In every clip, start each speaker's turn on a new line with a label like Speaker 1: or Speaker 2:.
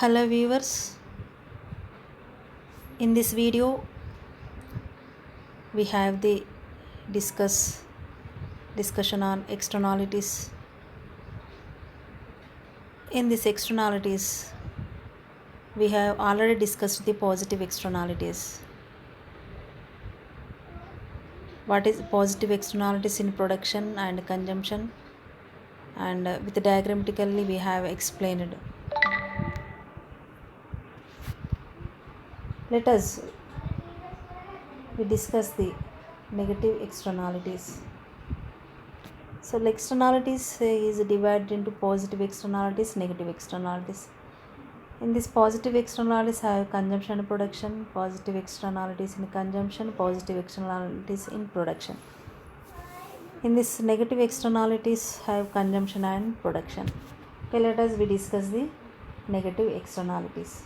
Speaker 1: Hello viewers, in this video we have the discussion on externalities. In these externalities we have already discussed the positive externalities. What is positive externalities in production and consumption, and with diagrammatically we have explained. Let us we discuss the negative externalities. So externalities is divided into positive externalities, negative externalities. In this positive externalities have consumption and production, positive externalities in consumption, positive externalities in production. In this negative externalities have consumption and production. Okay, let us we discuss the negative externalities.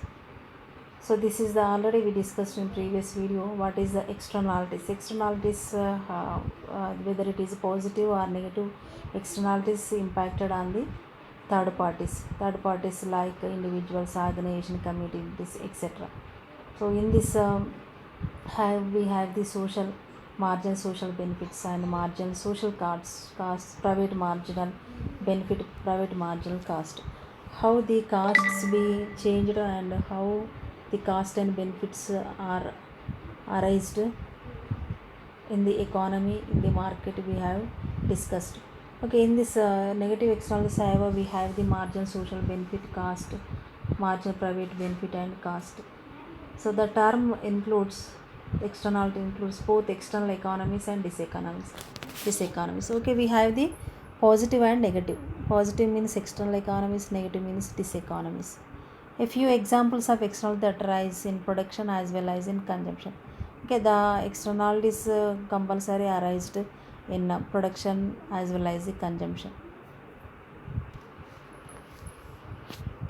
Speaker 1: So this is the already we discussed in previous video. What is the externalities? Externalities, whether it is positive or negative externalities impacted on the third parties like individuals, organization, communities, etc. So in this we have the social marginal social benefits and marginal social costs, private marginal benefit, private marginal cost. How the costs be changed and how the cost and benefits are arised in the economy, in the market we have discussed. Okay, in this negative externalities, however, we have the marginal social benefit cost, marginal private benefit and cost. So the term includes, externality includes both external economies and diseconomies. Okay, we have the positive and negative. Positive means external economies, negative means diseconomies. A few examples of external that arise in production as well as in consumption. Okay, the externalities compulsory arised in production as well as the consumption.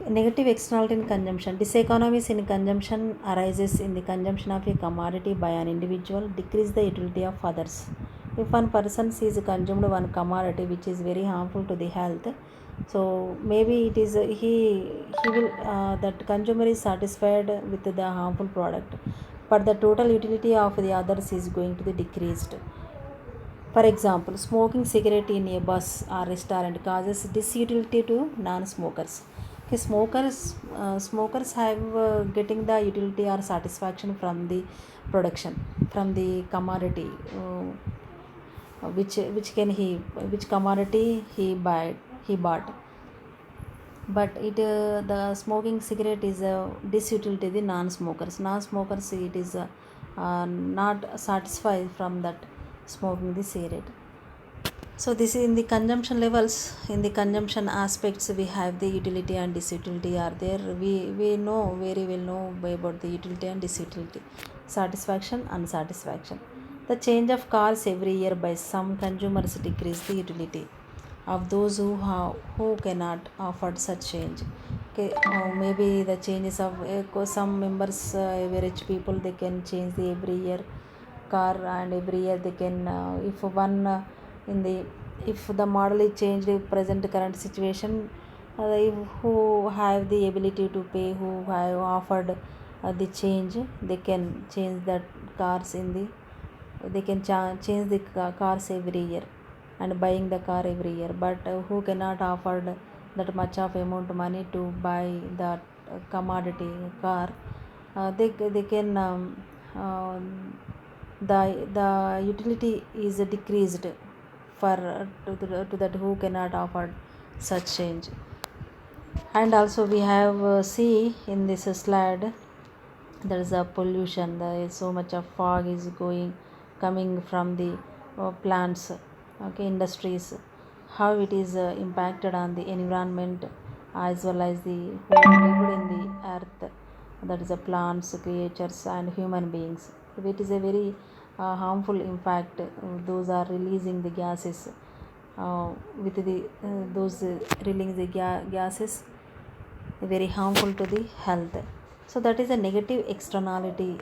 Speaker 1: Negative externality in consumption. Diseconomies in consumption arises in the consumption of a commodity by an individual, decrease the utility of others. If one person sees consumed one commodity which is very harmful to the health, so maybe it is he will that consumer is satisfied with the harmful product, but the total utility of the others is going to be decreased. For example, smoking cigarette in a bus or restaurant causes disutility to non-smokers. Okay, smokers have getting the utility or satisfaction from the production, from the commodity, which commodity he bought. But the smoking cigarette is a disutility to the non-smokers. Non-smokers, it is not satisfied from that smoking the cigarette. So this is in the consumption levels. In the consumption aspects we have the utility and disutility are there. We know very well know about the utility and disutility, satisfaction, unsatisfaction. The change of cars every year by some consumers decrease the utility of those who cannot afford such change. Okay, maybe the changes of some members, rich people, they can change the every year car, and every year they can if one in the if the model is changed in present current situation, who have the ability to pay, who have offered the change, they can change that cars in the they can change the cars every year and buying the car every year. But who cannot afford that much of amount money to buy that commodity car, they can uh, the utility is decreased for to that who cannot afford such change. And also we have see in this slide, there is a pollution, there is so much of fog is coming from the plants, okay, industries, how it is impacted on the environment as well as the who lived in the earth, that is the plants, creatures and human beings. It is a very harmful impact. Those are releasing the gases, with the those releasing the gases very harmful to the health. So that is a negative externality.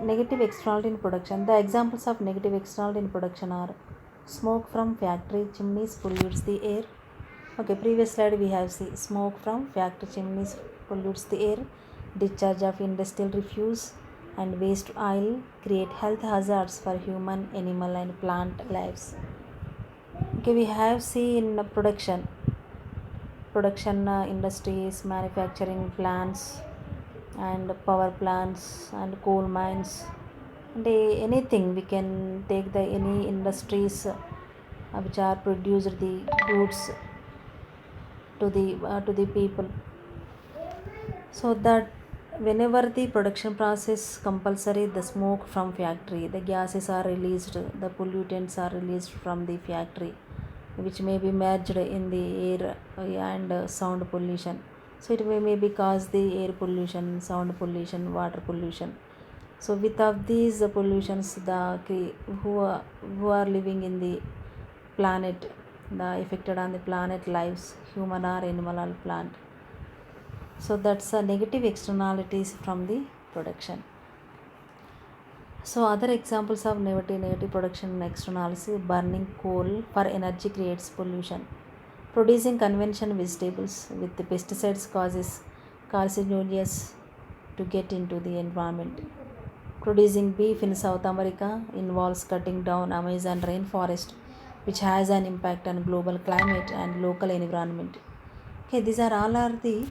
Speaker 1: Negative externality in production. The examples of negative externality in production are: smoke from factory chimneys pollutes the air, Okay, previous slide we have see smoke from factory chimneys pollutes the air, discharge of industrial refuse and waste oil create health hazards for human, animal and plant lives. Okay, we have seen production industries, manufacturing plants and power plants and coal mines and anything we can take the any industries which are produced the goods to the people, so that whenever the production process compulsory the smoke from factory, the gases are released, the pollutants are released from the factory which may be merged in the air and sound pollution. So it may be cause the air pollution, sound pollution, water pollution. So without these pollutions, who are living in the planet, the affected on the planet lives, human or animal or plant. So that's a negative externalities from the production. So other examples of negative production externalities: burning coal for energy creates pollution. Producing conventional vegetables with the pesticides causes carcinogens to get into the environment. Producing beef in South America involves cutting down Amazon rainforest, which has an impact on global climate and local environment. Okay, these are all are the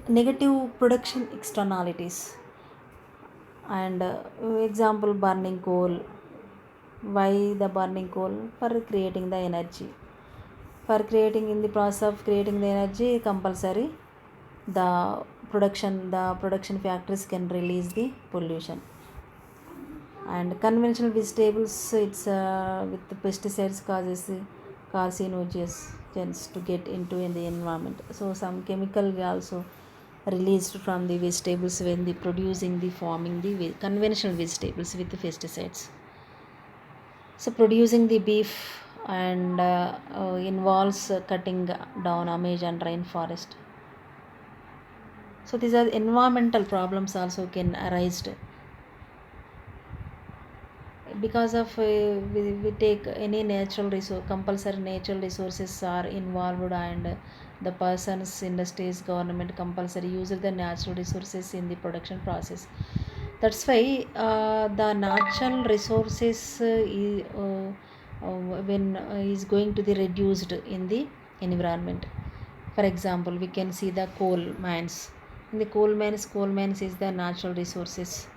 Speaker 1: negative production externalities. And example, burning coal. Why the burning coal? For creating the energy. For creating, in the process of creating the energy, compulsory the production factories can release the pollution. And conventional vegetables, it's with the pesticides causes the carcinogens to get into in the environment. So some chemical also released from the vegetables when the producing the farming the conventional vegetables with the pesticides. So producing the beef and involves cutting down Amazon rainforest. So these are environmental problems also can arise because of we take any natural resource, compulsory natural resources are involved, and the persons, industries, government compulsory use the natural resources in the production process. That's why the natural resources when is going to be reduced in the environment. For example, we can see the coal mines. In the coal mines is the natural resources.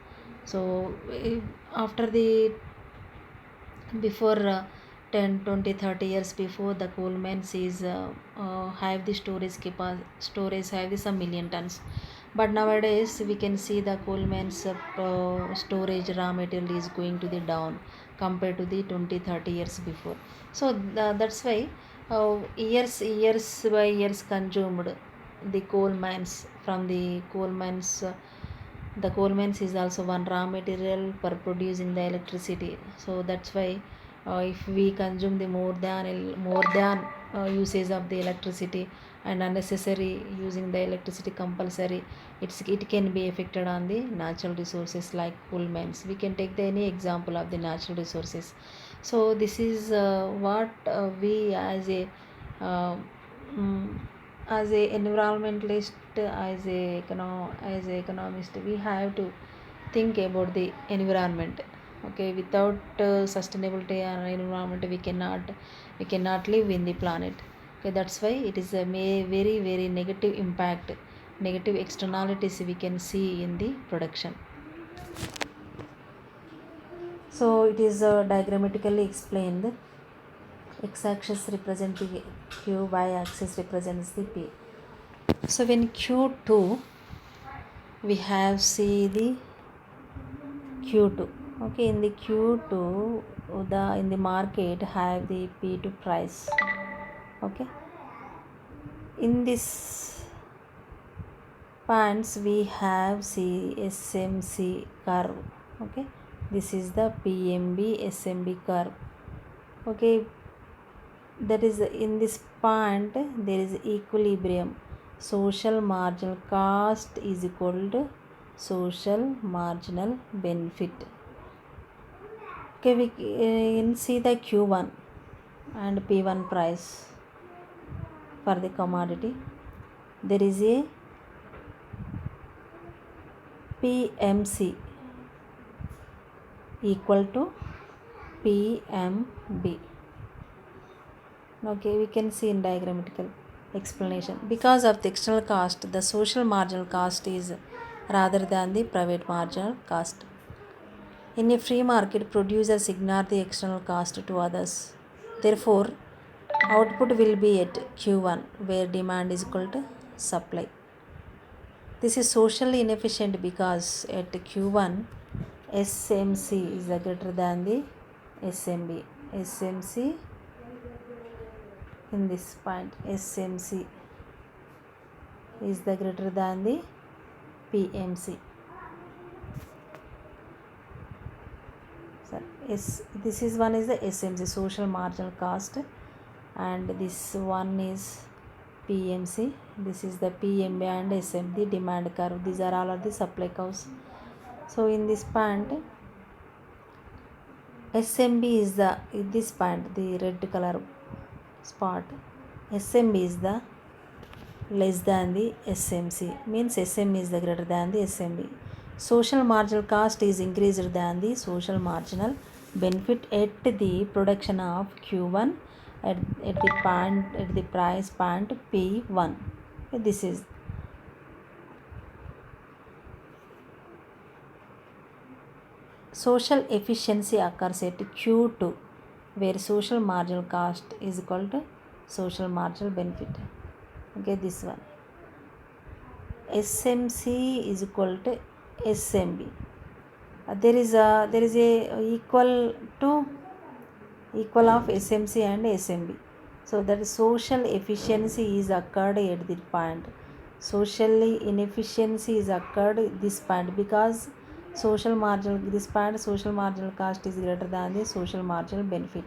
Speaker 1: So after the before 10 20 30 years before, the coal mines is have the storage have the some million tons, but nowadays we can see the coal mines storage raw material is going to the down compared to the 20 30 years before. So that's why years by years consumed the coal mines from the coal mines is also one raw material for producing the electricity. So that's why if we consume the more than usage of the electricity and unnecessary using the electricity compulsory, it can be affected on the natural resources like coal mines. We can take the any example of the natural resources. So this is what we uh, mm, as a environmentalist, as a economist, we have to think about the environment. Okay, without sustainability and environment, we cannot live in the planet. Okay, that's why it is a very very negative impact, negative externalities we can see in the production. So it is diagrammatically explained. X-axis represents the Q, Y-axis represents the P. So when Q2, we have see the Q2. Okay, in the Q2, in the market have the P2 price. Okay, in this points we have see SMC curve. Okay, this is the PMB SMB curve. Okay, that is in this point there is equilibrium. Social marginal cost is equal to social marginal benefit. Okay, we can see the Q1 and P1 price. for the commodity. There is a PMC equal to PMB. Okay, we can see in diagrammatical explanation. Because of the external cost, the social marginal cost is rather than the private marginal cost. In a free market, producers ignore the external cost to others. Therefore, output will be at Q1 where demand is equal to supply. This is socially inefficient because at Q1 SMC is greater than the SMB. SMC in this point, SMC is the greater than the PMC. So this is one is the SMC, social marginal cost, and this one is PMC. This is the PMB and SM, the demand curve. These are all of the supply curves. So in this point, SMB is the this point, the red color spot. SMB is the less than the SMC, means SM is the greater than the SMB. Social marginal cost is increased than the social marginal benefit at the production of Q1 at the price point P1. This is social efficiency occurs at Q2 where social marginal cost is equal to social marginal benefit. Okay, this one. SMC is equal to SMB. There is a equal of SMC and SMB. So that social efficiency is occurred at this point. Socially inefficiency is occurred at this point because social marginal cost is greater than the social marginal benefit.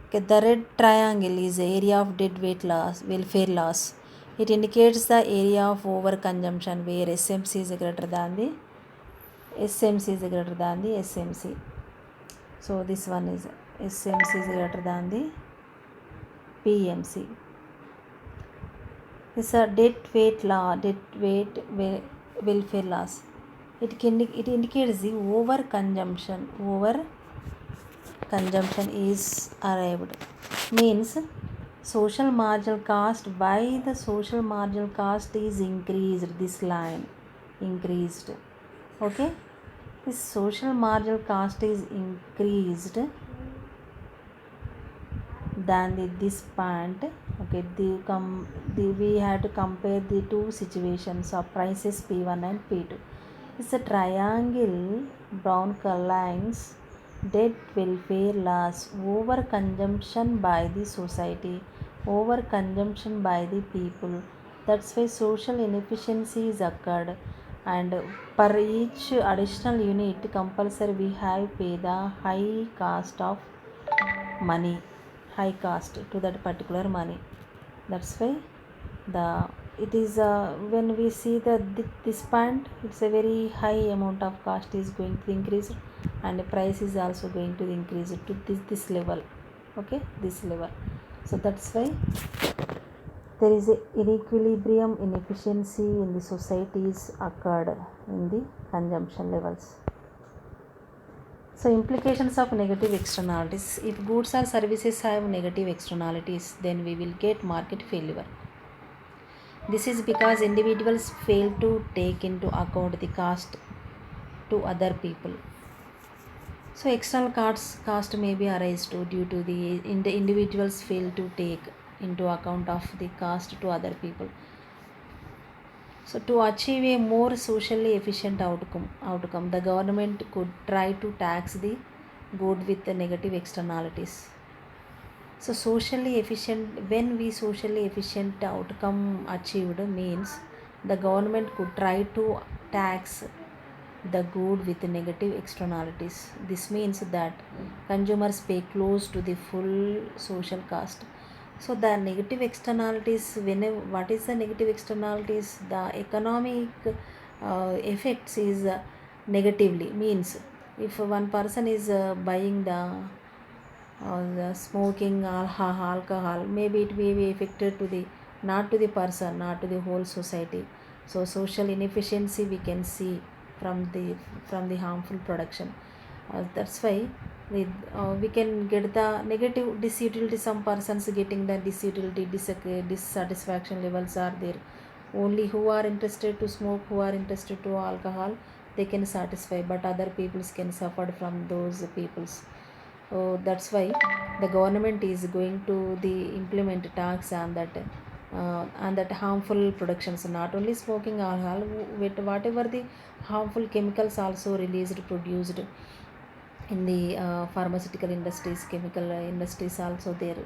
Speaker 1: Okay, the red triangle is the area of dead weight loss, welfare loss. It indicates the area of overconsumption where SMC is greater than the SMC. So this one is SMC is greater than the PMC. This is a dead weight welfare loss. It indicates the overconsumption is arrived, means social marginal cost by the social marginal cost is increased. This line increased. Okay, this social marginal cost is increased than this point. Okay, we had to compare the two situations of prices P1 and P2. It's a triangle, brown color lines, dead welfare loss, overconsumption by the society, overconsumption by the people. That's why social inefficiency is occurred, and per each additional unit compulsory we have pay the high cost of money, high cost to that particular money. That's why it is when we see this point, it's a very high amount of cost is going to increase and the price is also going to increase to this level. Okay, this level. So that's why there is a inequilibrium, inefficiency in the societies occurred in the consumption levels. So implications of negative externalities. If goods or services have negative externalities, then we will get market failure. This is because individuals fail to take into account the cost to other people. So external cost may be arise due to the individuals fail to take into account of the cost to other people. So to achieve a more socially efficient outcome, the government could try to tax the good with the negative externalities. So socially efficient, when we socially efficient outcome achieved means the government could try to tax the good with negative externalities. This means that consumers pay close to the full social cost. So the negative externalities, what is the negative externalities? The economic effects is negatively, means if one person is buying the the smoking alcohol, maybe it may be affected to the, not to the person, not to the whole society. So social inefficiency we can see from the harmful production. That's why we can get the negative disutility. Some persons getting the disutility, dissatisfaction levels are there. Only who are interested to smoke, who are interested to alcohol, they can satisfy, but other peoples can suffer from those peoples. So that's why the government is going to the implement tax on that harmful productions. Not only smoking alcohol, with whatever the harmful chemicals also released, produced in the pharmaceutical industries, chemical industries also there,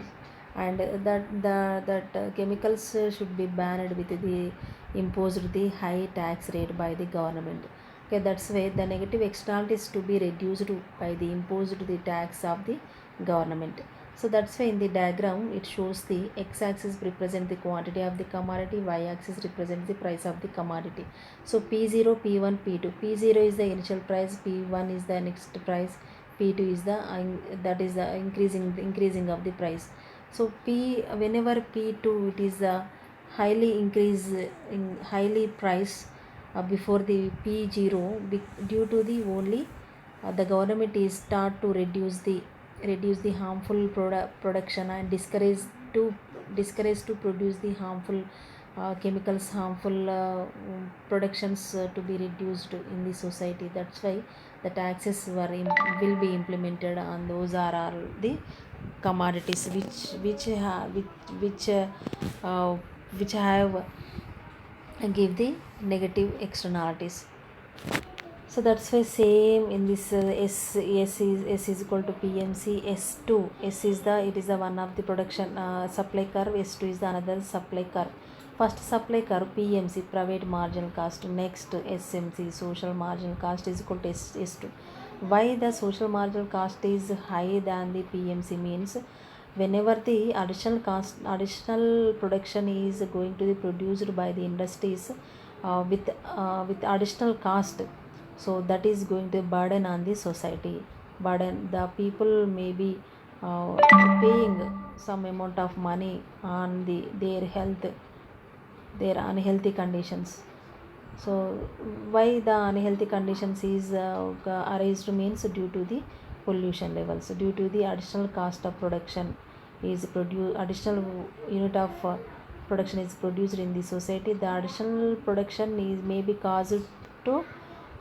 Speaker 1: and that chemicals should be banned with the imposed the high tax rate by the government. Okay, that's why the negative externalities to be reduced by the imposed the tax of the government. So that's why in the diagram it shows the x-axis represent the quantity of the commodity, y-axis represents the price of the commodity. So P0, P1, P2. P0 is the initial price, P1 is the next price, P2 is the that is the increasing of the price. So whenever P2 it is a highly increase in highly price before the P0, due to the only the government is start to reduce the harmful production and discourage to produce the harmful chemicals, harmful productions to be reduced in the society. That's why the taxes will be implemented on those are all the commodities uh, which have give the negative externalities. So that's why same in this S is equal to PMC. S2, S is the, it is the one of the production supply curve. S2 is the another supply curve. First supply curve PMC, private marginal cost. Next SMC, social marginal cost, is equal to S2. Why the social marginal cost is higher than the PMC means, whenever the additional production is going to be produced by the industries with additional cost, so that is going to burden on the society, burden the people may be paying some amount of money on their health, their unhealthy conditions. So why the unhealthy conditions is arised means due to the pollution levels, due to the additional cost of production is produced, additional unit of production is produced in the society, the additional production is may be caused to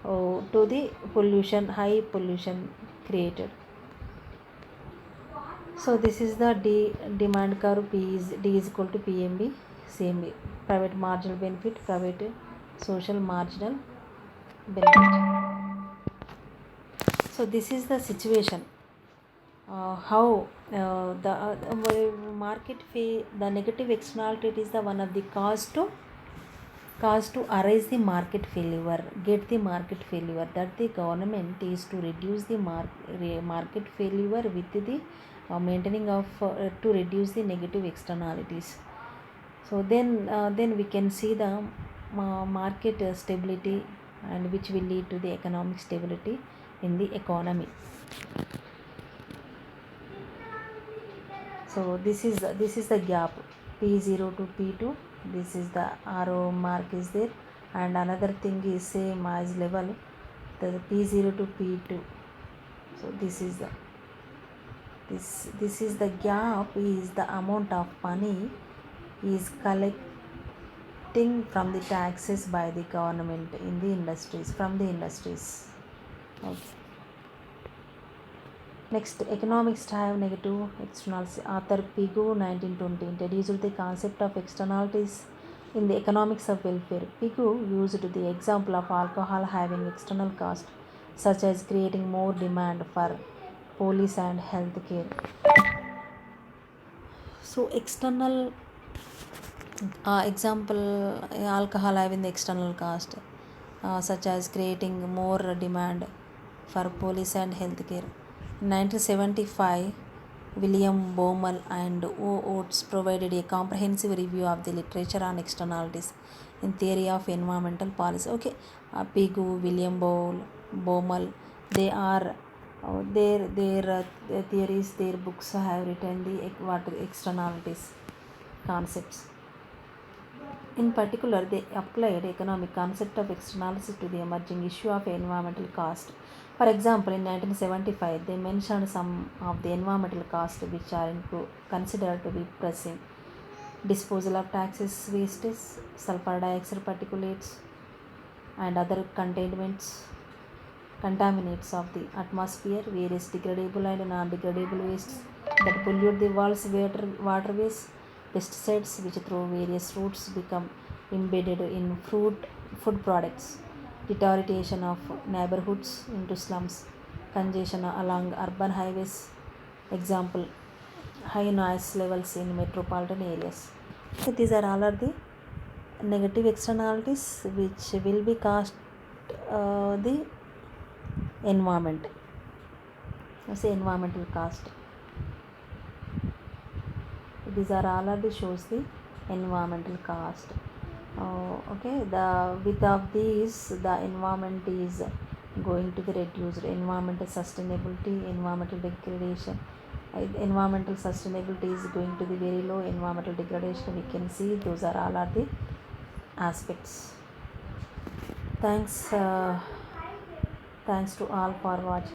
Speaker 1: the pollution, high pollution created. So this is the demand curve. D is equal to PMB. Same way. Private marginal benefit, private social marginal benefit. So this is the situation. How the market fee, the negative externality is the one of the cause to arise the market failure, get the market failure, that the government is to reduce the market failure with the maintaining of to reduce the negative externalities. So then we can see the market stability, and which will lead to the economic stability in the economy. So this is the gap P0 to P2. This is the arrow mark is there, and another thing is same as level, the P0 to P2. So this is the gap is the amount of money is collecting from the taxes by the government in the industries, from the industries. Okay. Next, economics have negative externalities. Author Pigou 1920 introduced the concept of externalities in the economics of welfare. Pigou used the example of alcohol having external cost, such as creating more demand for police and health care. So external example, alcohol having the external cost, such as creating more demand for police and healthcare. In 1975, William Baumol and O. Oates provided a comprehensive review of the literature on externalities in theory of environmental policy. Okay, Pigou, William Baumol, they are Their theories, their books have written the what externalities concepts. In particular, they applied economic concept of externalities to the emerging issue of environmental cost. For example, in 1975, they mentioned some of the environmental costs which are considered to be pressing: disposal of taxes, wastes, sulfur dioxide particulates, and other contaminants of the atmosphere, various degradable and non-degradable wastes that pollute the world's waterways, pesticides which through various routes become embedded in food products, deterioration of neighborhoods into slums, congestion along urban highways, example high noise levels in metropolitan areas. So these are all are the negative externalities which will be caused the environment. Say environmental cost. These are all are the shows the environmental cost. Okay, the without these the environment is going to be reduced. Environmental sustainability, environmental degradation. Environmental sustainability is going to be very low. Environmental degradation, we can see those are all are the aspects. Thanks to all for watching.